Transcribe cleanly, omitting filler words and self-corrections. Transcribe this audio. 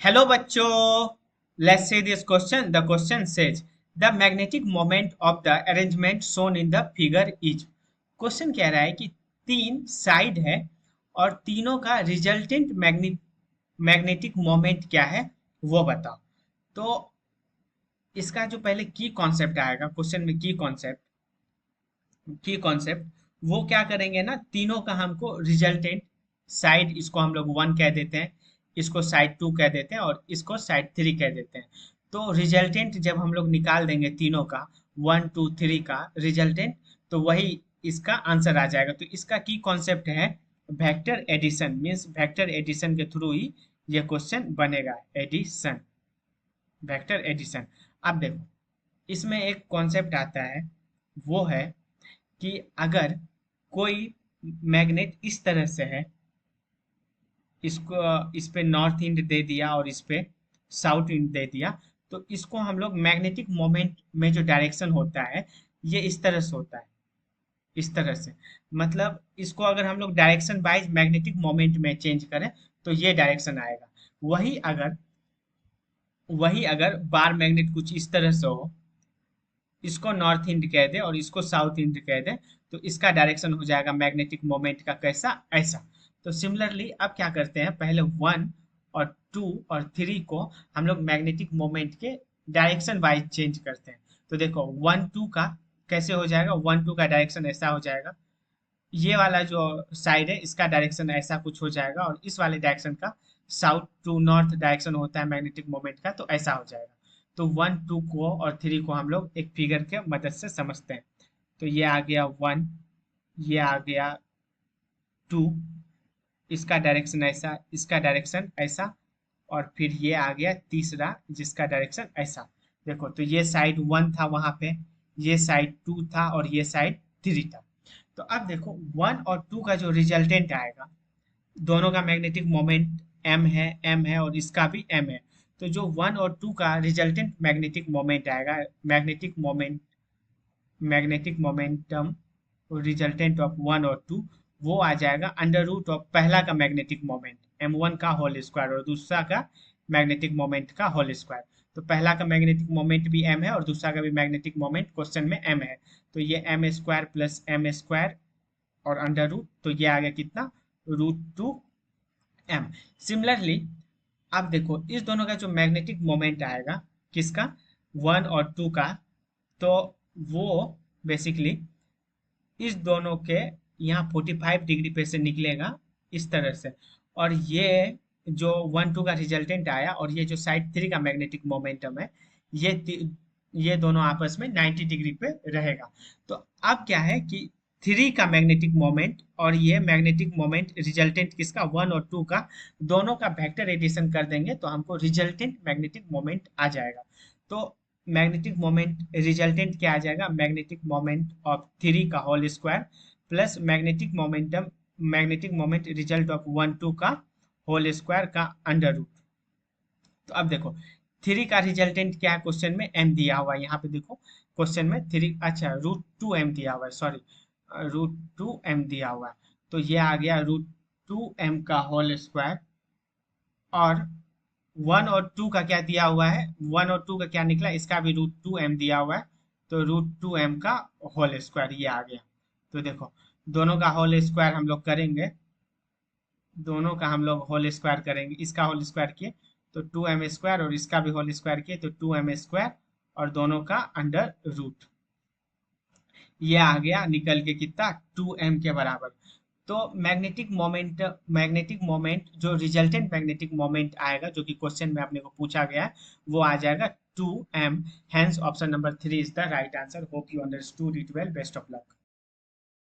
Hello बच्चों, let's see this question. The question says the magnetic moment of the arrangement shown in the figure is. Question कह रहा है कि तीन side है और तीनों का रिजल्टेंट मैग्नेटिक मोमेंट क्या है वो बताओ। तो इसका जो पहले की कॉन्सेप्ट आएगा क्वेश्चन में, की कॉन्सेप्ट वो क्या करेंगे ना, तीनों का हमको रिजल्टेंट साइड, इसको हम लोग वन कह देते हैं, इसको साइड टू कह देते हैं और इसको साइड थ्री कह देते हैं। तो रिजल्टेंट जब हम लोग निकाल देंगे तीनों का, वन टू थ्री का रिजल्टेंट, तो वही इसका आंसर आ जाएगा। तो इसका की कॉन्सेप्ट है vector addition, means vector addition के थ्रू ही ये क्वेश्चन बनेगा। Addition, vector addition. अब देखो, इसमें एक कॉन्सेप्ट आता है, वो है कि अगर कोई मैग्नेट इस तरह से है, इसको इस पे नॉर्थ इंड दे दिया और इस पे साउथ इंड दे दिया, तो इसको हम लोग मैग्नेटिक मोमेंट में जो डायरेक्शन होता है ये इस तरह से होता है, इस तरह से। मतलब इसको अगर हम लोग डायरेक्शन वाइज मैग्नेटिक मोमेंट में चेंज करें तो ये डायरेक्शन आएगा। वही अगर वही अगर बार मैग्नेट कुछ इस तरह से हो, इसको नॉर्थ इंड कह दे और इसको साउथ इंड कह दे, तो इसका डायरेक्शन हो जाएगा मैग्नेटिक मोमेंट का कैसा, ऐसा। तो सिमिलरली अब क्या करते हैं, पहले वन और टू और थ्री को हम लोग मैग्नेटिक मोमेंट के डायरेक्शन वाइज चेंज करते हैं। तो देखो वन टू का कैसे हो जाएगा, वन टू का डायरेक्शन ऐसा हो जाएगा, ये वाला जो साइड है इसका डायरेक्शन ऐसा कुछ हो जाएगा और इस वाले डायरेक्शन का, साउथ टू नॉर्थ डायरेक्शन होता है मैग्नेटिक मोमेंट का, तो ऐसा हो जाएगा। तो वन टू को और थ्री को हम लोग एक फिगर के मदद से समझते हैं। तो ये आ गया वन, ये आ गया टू, इसका डायरेक्शन ऐसा, इसका डायरेक्शन ऐसा, और फिर ये आ गया तीसरा जिसका डायरेक्शन ऐसा। देखो तो ये साइड वन था वहां पे, ये साइड टू था और ये साइड थ्री था। तो अब देखो वन और टू का जो रिजल्टेंट आएगा, दोनों का मैग्नेटिक मोमेंट एम है और इसका भी एम है। तो जो वन और टू का रिजल्टेंट मैग्नेटिक मोमेंट आएगा, magnetic momentum resultant of one और टू, वो आ जाएगा अंडर रूट ऑफ पहला का मैग्नेटिक मोमेंट एम वन का होल स्क्वायर और दूसरा का मैग्नेटिक मोमेंट का होल स्क्वायर। तो पहला का मैग्नेटिक मोमेंट भी एम है और दूसरा का भी मैग्नेटिक मोमेंट क्वेश्चन में एम है। तो ये M square plus M square और अंडर रूट, तो ये आ गया कितना, रूट टू एम। सिमिलरली अब देखो इस दोनों का जो मैग्नेटिक मोमेंट आएगा, किसका, वन और टू का, तो वो बेसिकली इस दोनों के यहाँ 45 डिग्री पे से निकलेगा इस तरह से। और ये जो वन टू का रिजल्टेंट आया और ये जो साइड थ्री का मैग्नेटिक मोमेंटम है, ये दोनों आपस में 90 डिग्री पे रहेगा। तो अब क्या है कि थ्री का मैग्नेटिक मोमेंट और ये मैग्नेटिक मोमेंट रिजल्टेंट किसका, वन और टू का, दोनों का वेक्टर एडिशन कर देंगे तो हमको रिजल्टेंट मैग्नेटिक मोमेंट आ जाएगा। तो मैग्नेटिक मोमेंट रिजल्टेंट क्या आ जाएगा, मैग्नेटिक मोमेंट ऑफ थ्री का whole square plus magnetic moment result of one two का होल स्क्वायर का अंडर रूट। तो अब देखो थ्री का रिजल्टेंट क्या है, क्वेश्चन में एम दिया हुआ है, यहाँ पे देखो क्वेश्चन में थ्री, अच्छा रूट टू एम दिया हुआ है, सॉरी रूट टू एम दिया हुआ है। तो ये आ गया रूट टू एम का होल स्क्वायर, और वन और टू का क्या दिया हुआ है, वन और टू का क्या निकला, इसका भी रूट टू एम दिया हुआ है। तो रूट टू एम का होल स्क्वायर ये आ गया। तो देखो दोनों का होल स्क्वायर हम लोग करेंगे, दोनों का हम लोग होल स्क्वायर करेंगे, इसका होल स्क्वायर किए तो टू एम स्क्वायर और इसका भी होल स्क्वायर किए तो टू एम स्क्वायर, और दोनों का अंडर रूट, ये आ गया निकल के कितना, टू एम के बराबर। तो मैग्नेटिक मोमेंट जो रिजल्टेंट मैग्नेटिक मोमेंट आएगा, जो कि क्वेश्चन में अपने को पूछा गया है, वो आ जाएगा two M. Hence option number three is the right answer. Hope you understood it well, best of luck.